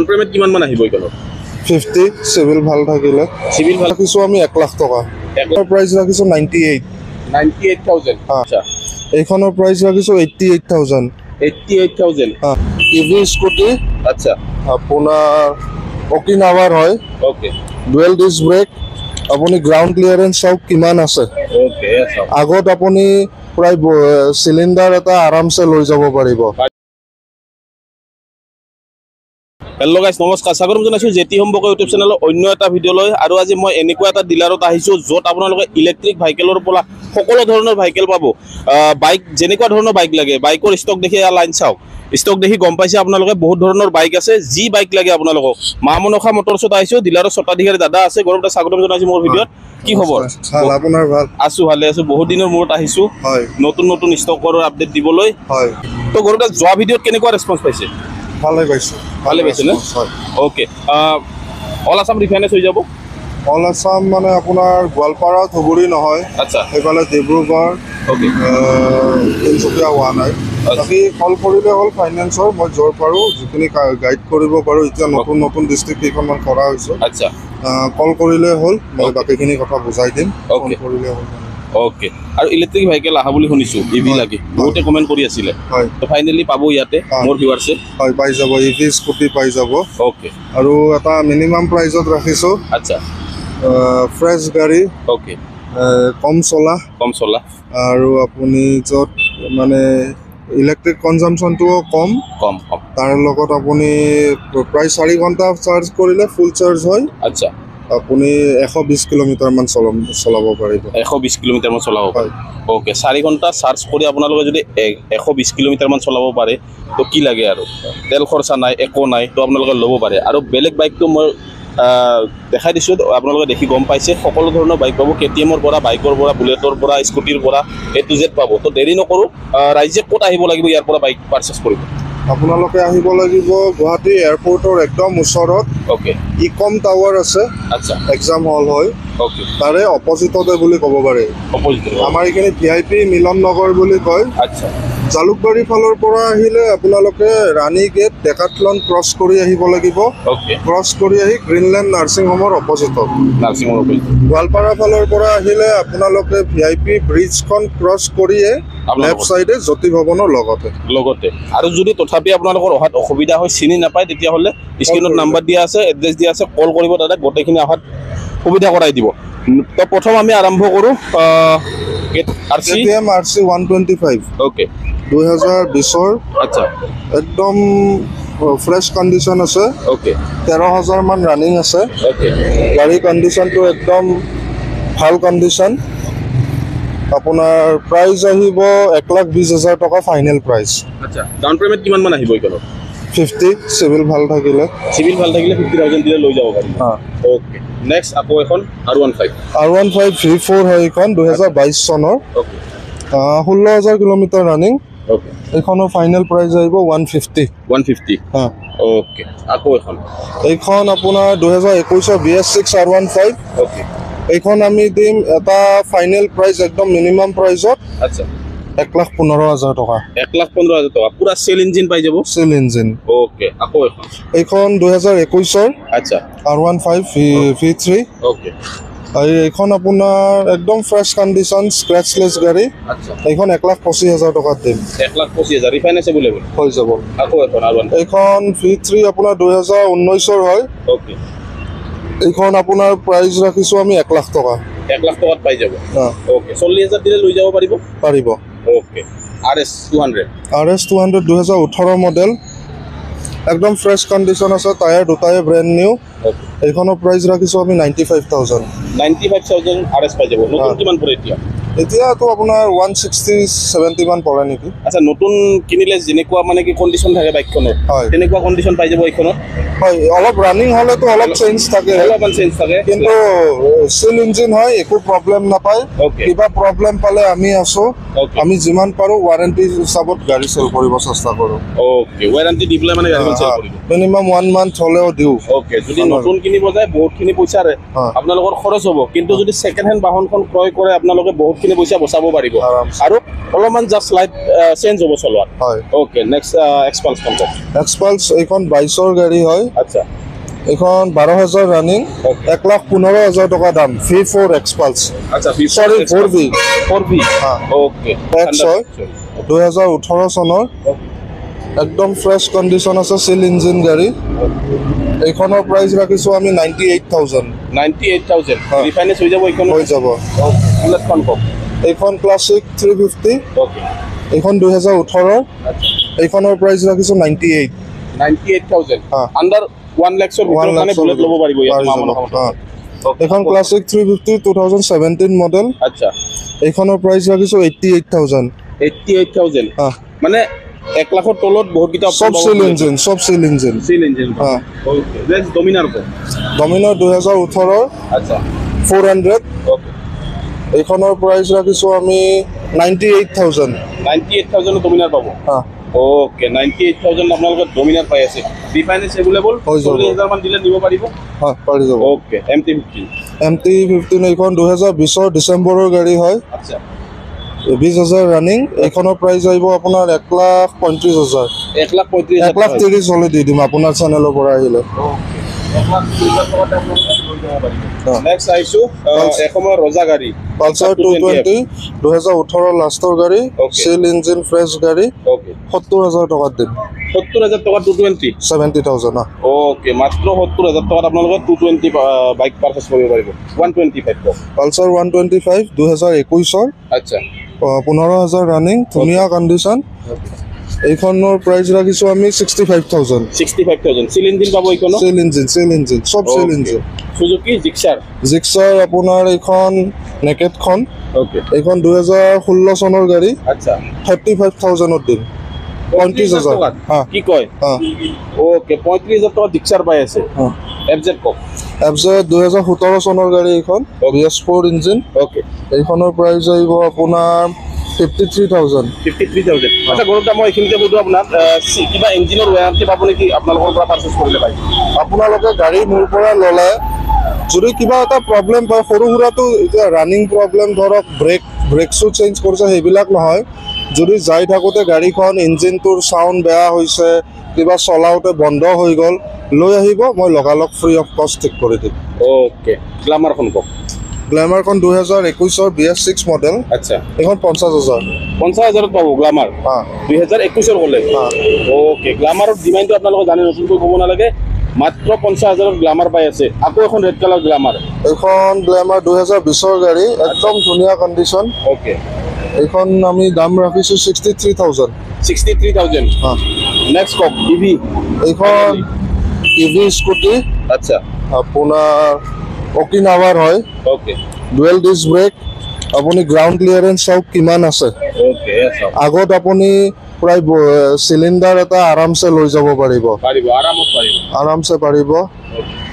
Payment কিমান মান আহিব এইখনত 50 সিভিল ভাল থাকিলে সিভিল ভাল কিছু আমি 1 লাখ টাকা এর প্রাইস রাখিছো 98000 আচ্ছা এইখনৰ প্ৰাইস ৰাখিছো 88000 ইভি স্কুটি আচ্ছা আপোনাৰ ওকিনাৱাৰ হয় ওকে ডুৱেল ডিস্ক ব্ৰেক আপুনি গ্ৰাউন্ড ক্লিয়াৰেন্স সব কিমান আছে ওকে আগত আপুনি প্ৰায় সিলিন্ডাৰ এটা আৰামসে লৈ যাব পাৰিব হেল্লো গাইস নমস্কাৰ স্বাগতম জনাইছো জেটি হোম বক ইউটিউব চেনেলৰ অন্য এটা ভিডিঅ লৈ আৰু আজি মই এনেকুৱা এটা ডিলাৰত আহিছো য'ত আপোনালোকে ইলেক্ট্ৰিক ভাইকেলৰ পৰা সকলো ধৰণৰ ভাইকেল পাব বাইক যেনেকুৱা ধৰণৰ বাইক লাগে বাইকৰ ষ্টক দেখি লাইন চাওক ষ্টক দেখি গম পাইছে আপোনালোকে বহুত ধৰণৰ বাইক আছে যি বাইক লাগে আপোনালোকক মা মনসা মটৰছত আহিছো ডিলাৰৰ ছটাধিকাৰী দাদা আছে গৰমটা স্বাগতম জনাইছো মোৰ ভিডিঅত কি খবৰ ভাল আপোনাৰ ভাল আছো ভালে আছো বহুত দিনৰ মূৰত আহিছো হয় নতুন নতুন ষ্টকৰ আপডেট দিবলৈ হয় তো গৰমটা যোৱা ভিডিঅত কেনেকুৱা ৰেসপন্স পাইছে ভালে পাইছো না ওকে অল আসাম ৰিফাইনেন্স হৈ যাব অল আসাম মানে আপোনাৰ গোৱালপাৰা ধুবুৰী নহয় আচ্ছা এইফালে ডিব্ৰুগড় ওকে তিনচুকীয়া হোৱা নাই বাকী কল কৰিলে হ'ল ফাইনেন্সৰ মই য'ৰ পাৰোঁ যিখিনি গাইড কৰিব পাৰোঁ এতিয়া নতুন নতুন ডিষ্ট্ৰিক্ট কেইখনমান কৰা হৈছে আচ্ছা কল কৰিলে হ'ল মই বাকীখিনি কথা বুজাই দিম কল কৰিলে হ'ল ওকে আৰু ইলেক্ট্ৰিক ভাইকেল আহা বুলি শুনিছো ইভি লাগে বহুতে কমেন্ট কৰি আছিলে হয় তো ফাইনালি পাব ইয়াতে মোৰ ভিউয়াৰছে হয় পাই যাব ইভি স্কুটি পাই যাব ওকে আৰু এটা মিনিমাম প্ৰাইজত ৰাখিছো আচ্ছা ফ্ৰেছ গাড়ী ওকে কম চলা আৰু আপুনি য'ত মানে ইলেক্ট্ৰিক কনজাম্পশনটোও কম তাৰ লগত আপুনি প্ৰায় 4 ঘণ্টা চাৰ্জ কৰিলে ফুল চাৰ্জ হয় আচ্ছা আপুনি 120 কিলোমিটাৰ মান চলাব পাৰিব 120 কিলোমিটাৰ মান চলাব পাৰে ওকে 4 ঘণ্টা চাৰ্জ কৰি আপোনালোকে যদি 120 কিলোমিটাৰ মান চলাব পাৰে তো কি লাগে আৰু তেল খৰচা নাই একো নাই তো আপোনালোকে ল'ব পাৰে আৰু বেলেগ বাইকটো মই দেখাই দিছোঁ আপোনালোকে দেখি গম পাইছে সকলো ধৰণৰ বাইক পাব কেটিএমৰ পৰা বাইকৰ পৰা বুলেটৰ পৰা স্কুটিৰ পৰা এ টু জেড পাব তো দেৰি নকৰোঁ ৰাইজে ক'ত আহিব লাগিব ইয়াৰ পৰা বাইক পাৰচেছ কৰিব আপোনালোকে আহিব লাগিব গুৱাহাটী এয়াৰপৰ্টৰ একদম ওচৰত ওকে ইকম টাৱাৰ আছে আচ্ছা এক্সাম হল হয় ওকে তাৰে অপজিটতে বুলি ক'ব পাৰে আমাৰ এইখিনি ভিআইপি মিলন নগৰ বুলি কয় আচ্ছা জালুকবাৰী ফালৰ পৰা আহিলে আপোনালোকে ৰাণী গেট ডেকাথলন ক্ৰছ কৰি আহিব লাগিব ওকে ক্ৰছ কৰি আহি গ্ৰীণলেণ্ড নাৰ্ছিং হোমৰ অপজিটত গোৱালপাৰা ফালৰ পৰা আহিলে আপোনালোকে ভিআইপি ব্ৰিজখন ক্ৰছ কৰিয়ে লেফ্ট চাইডে জ্যোতি ভৱনৰ লগতে আৰু যদি তথাপি আপোনালোকৰ অহাত অসুবিধা হয় চিনি নাপায় তেতিয়াহ'লে স্ক্ৰীনত নাম্বাৰ দিয়া আছে এড্ৰেছ দিয়া আছে কল কৰিব দাদা গোটেইখিনি অহাত সুবিধা কৰাই দিব তো প্ৰথম আমি আৰম্ভ কৰোঁ কেটিএম আৰচি 125 ওকে 2020 আচ্ছা একদম ফ্ৰেছ কণ্ডিশ্যন আছে ওকে 13,000 মান ৰানিং আছে ওকে গাড়ী কণ্ডিশ্যনটো একদম ভাল কণ্ডিশ্যন আপোনাৰ প্ৰাইস আহিব 1,20,000 টকা ফাইনেল প্ৰাইস আচ্ছা ডাউন পেমেন্ট কিমান মান আহিব এইখনত 50 সিভিল ভাল থাকিলে 50,000 দিলে লৈ যাব পাৰিম ওকে নেক্সট আকৌ এখন R15 V4 হয় এখন 2022 চনৰ ওকে 16,000 কিলোমিটাৰ ৰানিং ওকে এইখনৰ ফাইনেল প্ৰাইস আহিব 150 ওকে আকৌ এইখন আপোনাৰ 2021 BS6 R15 ওকে এইখন আমি দিম এটা ফাইনেল প্ৰাইস একদম মিনিমাম প্ৰাইসত আচ্ছা 1,15,000 টকা 1,15,000 টকা পুৰা সেল ইঞ্জিন পাই যাব সেল ইঞ্জিন ওকে আকৌ এইখন 2021 ৰ আচ্ছা R15 V3 ওকে এইখন আপোনাৰ একদম ফ্ৰেছ কণ্ডিশ্যন স্ক্ৰেচলেছ গাড়ী আচ্ছা এইখন 1,25,000 টকাত দিম 1,25,000 ৰিফাইনেন্স এভেইলেবল হৈ যাব আকৌ R1 এইখন V3 আপোনাৰ 2019 ৰ হয় ওকে এইখন আপোনাৰ প্ৰাইস ৰাখিছো আমি 1 লাখ টকা 1 লাখ টকাত পাই যাব ওকে 40,000 দিলে লৈ যাব পাৰিব ওকে RS200 2018 মডেল একদম ফ্ৰেছ কণ্ডিশ্যন আছে টায়াৰ দুটাই ব্ৰেণ্ড নিউ এইখনৰ প্ৰাইস ৰাখিছো আমি 95,000 RS পাই যাব নতুন কিমান পৰে এতিয়াতো আপোনাৰ 160-70 মান পৰে নেকি আচ্ছা নতুন কিনিলে যেনেকুৱা মানে কি কণ্ডিশ্যন থাকে বাইকখনৰ তেনেকুৱা কণ্ডিশ্যন পাই যাব এইখনত হয় অলপ ৰানিং হলেতো অলপ চেঞ্জ থাকে কিন্তু সিল ইঞ্জিন হয় একো প্ৰবলেম নাপায় কিবা প্ৰবলেম পালে আমি আছো আমি যিমান পাৰো ওয়াৰেন্টি হিচাপত গাড়ী সেল কৰিব চেষ্টা কৰো ওকে ওয়াৰেন্টি দিবলে মানে গাড়ী সেল কৰিব মিনিমাম 1 মান্থ হলেও দিও ওকে যদি নতুন কিনিব যায় বহুতখিনি পইচাৰে আপোনালোকৰ খৰচ হ'ব কিন্তু যদি সেকেন্ড হ্যান্ড বাহনখন ক্ৰয় কৰে আপোনালোকে বহুত বহুতখিনি পইচা বচাব পাৰিব আৰামছে। আৰু অলপমান জাষ্ট লাইট চেঞ্জ হ'ব চলোৱাত হয় অ'কে নেক্সট এক্সপালছখন কওক এক্সপালছ এইখন 22ৰ গাড়ী হয় আচ্ছা এইখন 12,000 ৰানিং Okay. 1,15,000 টকা দাম V4 এক্সপালছ আচ্ছা Sorry, 4V 4V হা। অ'কে X হয় 2018 চনৰ একদম ফ্ৰেছ কণ্ডিশ্যন আছে চিল ইঞ্জিন গাড়ী এইখনৰ প্ৰাইচ ৰাখিছোঁ আমি 98,000 98,000 হয়। ৰিফাইনেন্স হৈ যাব এইখন হৈ যাব বুলেটখন কওক এইখন ক্লাছিক 350 অ'কে এইখন 2018 আচ্ছা এইখনৰ প্ৰাইচ ৰাখিছোঁ 98 98,000 হা। আণ্ডাৰ 1 লাখৰ ভিতৰত 1 মানে লাখৰ বুলেট ল'ব পাৰিব ইয়াত পাৰি যাব, মামনৰ হা। Okay. এইখন ক্লাছিক 350 2017 মডেল আচ্ছা এইখনৰ প্ৰাইচ ৰাখিছোঁ 88,000 88,000 হা। মানে 1 লাখৰ তলত বহুতকেইটা চব চিল ইঞ্জিন চিল ইঞ্জিন হা। ওকে নেক্সট ডমিনাৰ কওক ডমিনাৰ 2018 আচ্ছা 400 ওকে এইখনৰ প্ৰাইচ ৰাখিছোঁ আমি 98,000 98,000 ডমিনাৰ পাব হা ওকে 98,000 আপোনালোকে ডমিনাৰ পাই আছে ৰিফাইনেন্স এভেইলেবল হৈ যাব। 40,000 মান দিলে দিব পাৰিব হা পাৰি যাব ওকে MT-15 MT-15 এইখন 2020ৰ ডিচেম্বৰৰ গাড়ী হয় আচ্ছা 20,000 ৰানিং এইখনৰ প্ৰাইচ আহিব আপোনাৰ 1,35,000 1,35,000 1,30,000 হ'লে দি দিম আপোনাৰ চেনেলৰ পৰা আহিলে নেক্সট আহিছো এসময়ৰ ৰজা গাড়ী পালচাৰ 220 2018 লাষ্টৰ গাড়ী Okay. চিল ইঞ্জিন ফ্ৰেছ গাড়ী ওকে 70,000 টকাত দিম 70,000 টকা 220 70,000 না ওকে মাত্ৰ 70,000 টকাত আপোনালোকে 220 বাইক পাৰচেজ কৰিব পাৰিব 125 কওক পালচাৰ 125 2021ৰ আচ্ছা 15,000 ৰানিং ধুনীয়া কণ্ডিশ্যন এইখনৰ প্ৰাইচ ৰাখিছোঁ আমি 65,000 65,000 চিল ইঞ্জিন পাব এইখনো চিল ইঞ্জিন চব চিল ইঞ্জিন সুজুকি জিক্সাৰ জিক্সাৰ আপোনাৰ এইখন নেকেটখন ওকে এইখন 2016 চনৰ গাড়ী আচ্ছা 35,000ত দিম 35,000 হা কি কয় হা ওকে 35,000 টকা জিক্সাৰ পাই আছে হা এফজেড কওক এফজেড 2017 চনৰ গাড়ী এইখন BS4 ইঞ্জিন ওকে এইখনৰ প্ৰাইচ আহিব আপোনাৰ 53,000 53,000 আচ্ছা গৌৰৱ মই এইখিনিতে সুধো আপোনাক কিবা ইঞ্জিনৰ ৱাৰেণ্টি পাব নেকি আপোনালোকৰ পৰা পাৰচেজ কৰিলে পাই আপোনালোকে গাড়ী মোৰ পৰা ল'লে যদি কিবা এটা প্ৰব্লেম পায় সৰু সুৰাটো এতিয়া ৰানিং প্ৰব্লেম ধৰক ব্ৰেকছো চেঞ্জ কৰিছে সেইবিলাক নহয় যদি যাই থাকোঁতে গাড়ীখন ইঞ্জিনটোৰ চাউণ্ড বেয়া হৈছে কিবা চলাওঁতে বন্ধ হৈ গ'ল লৈ আহিব মই লগালগ ফ্ৰী অফ কষ্ট ঠিক কৰি দিম ওকে গ্লামাৰখন কওক গ্লেমাৰখন 2021ৰ BS6 মডেল আচ্ছা এইখন 50,000 50,000 পাব গ্লামাৰ হা 2021ৰ ক'লে হা ওকে গ্লামাৰৰ ডিমাণ্ডটো আপোনালোকে জানে নতুনকৈ ক'ব নালাগে মাত্ৰ 50,000 গ্লামাৰ পাই আছে আকৌ এখন ৰেড কালাৰ গ্লামাৰ এইখন গ্লেমাৰ 2020ৰ গাড়ী একদম ধুনীয়া কণ্ডিশ্যন ওকে এইখন আমি দাম ৰাখিছোঁ 63,000 63,000 হা নেক্সট কওক ইভি এইখন ইভি স্কুটি আচ্ছা আপোনাৰ অকিনাৱাৰ হয় ওকে ডুৱেল ডিস্ক ব্ৰেক আপুনি গ্ৰাউণ্ড ক্লিয়াৰেঞ্চ চাওক কিমান আছে ওকে আগত আপুনি প্ৰায় চিলিণ্ডাৰ এটা আৰামছে লৈ যাব পাৰিব পাৰিব আৰামত পাৰিব আৰামছে পাৰিব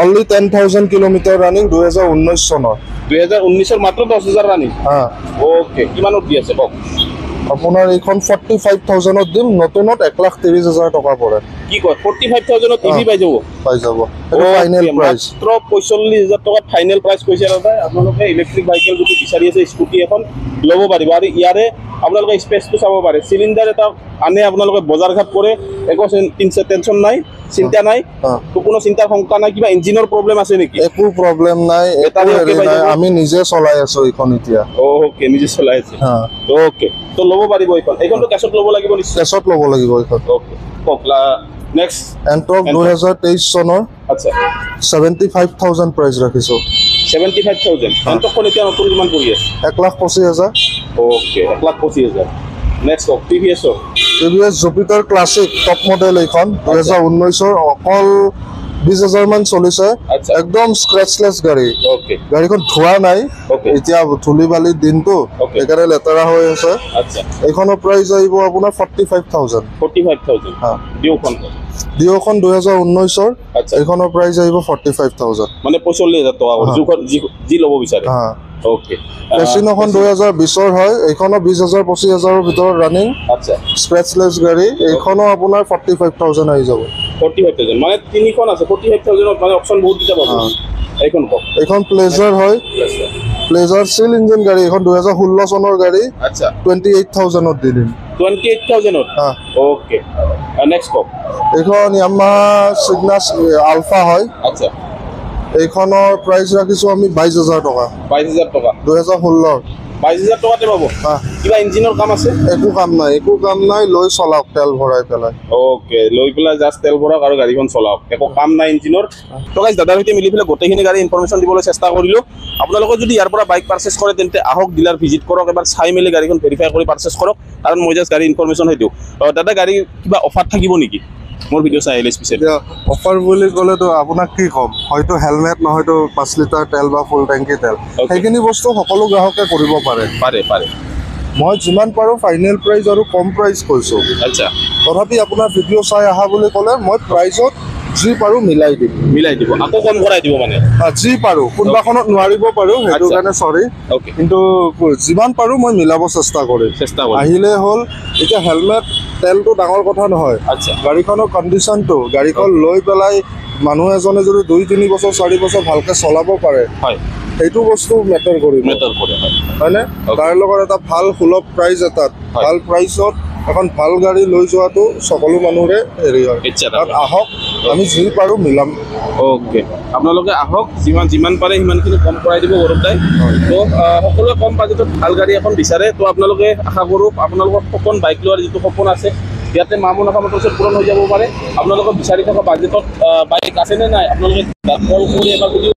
অনলি 10,000 কিলোমিটাৰ ৰানিং 2019 চনৰ 2019ৰ মাত্ৰ 10,000 ৰানিং হা ওকে কিমানত দি আছে কওক আপোনাৰ এইখন 45,000ত দিম নতুনত 1,30,000 টকা পৰে কি কয় 45,000ত ইভি পাই যাব পাই যাব এইটো ফাইনেল প্ৰাইচ মাত্ৰ 45,000 টকাত ফাইনেল প্ৰাইচ কৈছে দাদা আপোনালোকে ইলেক্ট্ৰিক বাইকেল যদি বিচাৰি আছে স্কুটি এখন ল'ব পাৰিব আৰু ইয়াৰে আপোনালোকে স্পেচটো চাব পাৰে চিলিণ্ডাৰ এটা আনে আপোনালোকে বজাৰ ঘাট কৰে একো টেনশ্যন নাই চিন্তা নাই তো কোনো চিন্তাৰ শংকা নাই কিবা ইঞ্জিনৰ প্ৰব্লেম আছে নেকি একো প্ৰব্লেম নাই বেটাৰী okay পাই যাব? আমি নিজে চলাই আছো এইখন এতিয়া ওকে নিজে চলাই আছে হা ওকে তো ল'ব পাৰিব এইখনতো কেছত ল'ব লাগিব নিশ্চয় কেছত ল'ব লাগিব এইখন ওকে কওক নেক্সট এণ্ট্ৰক 2023 চনৰ আচ্ছা 75,000 প্ৰাইচ ৰাখিছোঁ 75,000 এণ্টকখন এতিয়া নতুন কিমান পৰি আছে 1,25,000 ওকে 1,25,000 নেক্সট কওক টিভিএছৰ TVS Jupiter classic top model এইখন 2019ৰ অকল 20,000 মান চলিছে আচ্ছা। একদম স্ক্ৰেচলেছ গাড়ী ওকে গাড়ীখন ধোৱা নাই Okay. এতিয়া ধূলি বালিৰ দিনটো Okay. সেইকাৰণে লেতেৰা হৈ আছে আচ্ছা এইখনৰ প্ৰাইচ আহিব আপোনাৰ 45,000 45,000 হা ডিউখন ডিঅ'খন 2019ৰ আচ্ছা এইখনৰ প্ৰাইচ আহিব 45,000 মানে 45,000 টকা হা। জোখন যি ল'ব বিচাৰে হা ওকে ফেচিনোখন 2020ৰ হয় এইখনো 20,000 25,000ৰ ভিতৰত ৰানিং আচ্ছা স্ক্ৰেচলেছ গাড়ী এইখনো আপোনাৰ 45,000 আহি যাব 45,000 মানে তিনিখন আছে 45,000 মানে অপশ্যন বহুত কেইটা পাব হা। এইখন কওক এইখন প্লেজাৰ হয় প্লেজাৰ চিল ইঞ্জিন গাড়ী, এখন 2016 চনৰ গাড়ী, আচ্ছা 28,000ত দি দিম। 28,000ত হা ওকে নেক্সট কওক এইখন ইয়ামাহা চিগনাছ আলফা হয়। আচ্ছা এইখনৰ প্ৰাইচ ৰাখিছোঁ আমি 22,000 টকা। 22,000 টকা 2016 22,000 টকাতে পাব। হা কিবা ইঞ্জিনৰ কাম আছে? একো কাম নাই, লৈ চলাওক তেল ভৰাই পেলাই। ওকে লৈ পেলাই জাষ্ট তেল ভৰাওক আৰু গাড়ীখন চলাওক, একো কাম নাই ইঞ্জিনৰ। তো গাইজ দাদাৰ সৈতে মিলি পেলাই গোটেইখিনি গাড়ী ইনফৰমেশ্যন দিবলৈ চেষ্টা কৰিলোঁ। আপোনালোকে যদি ইয়াৰ পৰা বাইক পাৰ্চেছ কৰে তেন্তে আহক, ডিলাৰ ভিজিট কৰক, এবাৰ চাই মেলি গাড়ীখন ভেৰিফাই কৰি পাৰ্চেছ কৰক, কাৰণ মই জাষ্ট গাড়ী ইনফৰমেশ্যনহে দিওঁ। দাদা গাড়ী কিবা অফাৰ থাকিব নেকি মোৰ ভিডিঅ' চাই আহিলে স্পেচিয়েল? এতিয়া অফাৰ বুলি ক'লেতো আপোনাক কি ক'ম, হয়তো হেলমেট নহয়তো 5 লিটাৰ তেল বা ফুল টেংকি তেল, সেইখিনি বস্তু সকলো গ্ৰাহকে কৰিব পাৰে। মই যিমান পাৰোঁ ফাইনেল প্ৰাইচ আৰু কম প্ৰাইচ কৈছোঁ। আচ্ছা তথাপি আপোনাৰ ভিডিঅ' চাই আহা বুলি ক'লে মই প্ৰাইচত যি পাৰোঁ মিলাই দিব, আকৌ কম কৰাই দিব মানে যি পাৰোঁ। কোনোবাখনত নোৱাৰিব পাৰোঁ, সেইটো কাৰণে চৰি, অ'কে কিন্তু যিমান পাৰোঁ মই মিলাব চেষ্টা কৰিম। আহিলে হ'ল। এতিয়া হেলমেট তেলটো ডাঙৰ কথা নহয়, আচ্ছা গাড়ীখনৰ কণ্ডিশ্যনটো, গাড়ীখন লৈ পেলাই মানুহ এজনে যদি 2-3 বছৰ 4 বছৰ ভালকৈ চলাব পাৰে, হয় সেইটো বস্তু মেটাৰ কৰিব, হয়নে? তাৰ লগত এটা ভাল সুলভ প্ৰাইচ, এটাত ভাল প্ৰাইচত এখন ভাল গাড়ী লৈ যোৱাটো সকলো মানুহৰে হেৰি হয়। তাত আহক, আমি যি পাৰোঁ মিলাম। ওকে আপোনালোকে আহক, যিমান পাৰে সিমানখিনি কম কৰাই দিব গৌৰৱ দাই। তো সকলোৱে কম বাজেটত ভাল গাড়ী এখন বিচাৰে, তো আপোনালোকে আশা কৰোঁ আপোনালোকৰ সপোন বাইক লোৱাৰ যিটো সপোন আছে ইয়াতে মা মুনাফা মটৰ্ছত পূৰণ হৈ যাব পাৰে। আপোনালোকক বিচাৰি থকা বাজেটত বাইক আছেনে নাই আপোনালোকে কল কৰি এবাৰ সুধিব,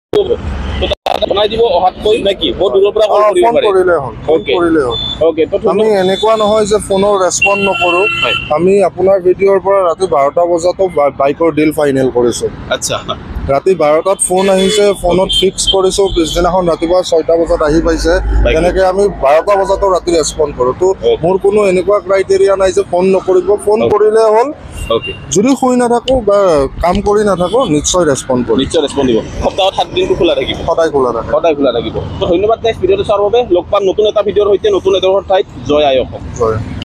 বনাই দিব অহাতকৈ নে কি? বহুত দূৰৰ পৰা কল কৰিব পাৰে। ওকে তো আমি এনেকুৱা নহয় যে ফোনৰ ৰেছপন্দ নকৰোঁ। আমি আপোনাৰ ভিডিঅ'ৰ পৰা ৰাতি 12টা বজাতো বাইকৰ ডিল ফাইনেল কৰিছোঁ। আচ্ছা ৰাতি 12টাত ফোন আহিছে, ফোনত ফিক্স কৰিছোঁ, পিছদিনাখন ৰাতিপুৱা 6টা বজাত আহি পাইছে। তেনেকৈ আমি 12টা বজাতো ৰাতি ৰেছপন্দ কৰোঁ। তো মোৰ কোনো এনেকুৱা ক্ৰাইটেৰিয়া নাই যে ফোন নকৰিব, ফোন কৰিলে হ'ল। যদি শুই নাথাকোঁ বা কাম কৰি নাথাকোঁ নিশ্চয় ৰেছপন্দ কৰিম, নিশ্চয় ৰেছপন্দ দিব। সপ্তাহত 7 দিনটো খোলা থাকিব, সদায় খোলা থাকিব। তো ধন্যবাদ গাইজ ভিডিঅ'টো চোৱাৰ বাবে। লগ পাম নতুন এটা ভিডিঅ'ৰ সৈতে, নতুন এডোখৰ ঠাইত। জয় আই অসম।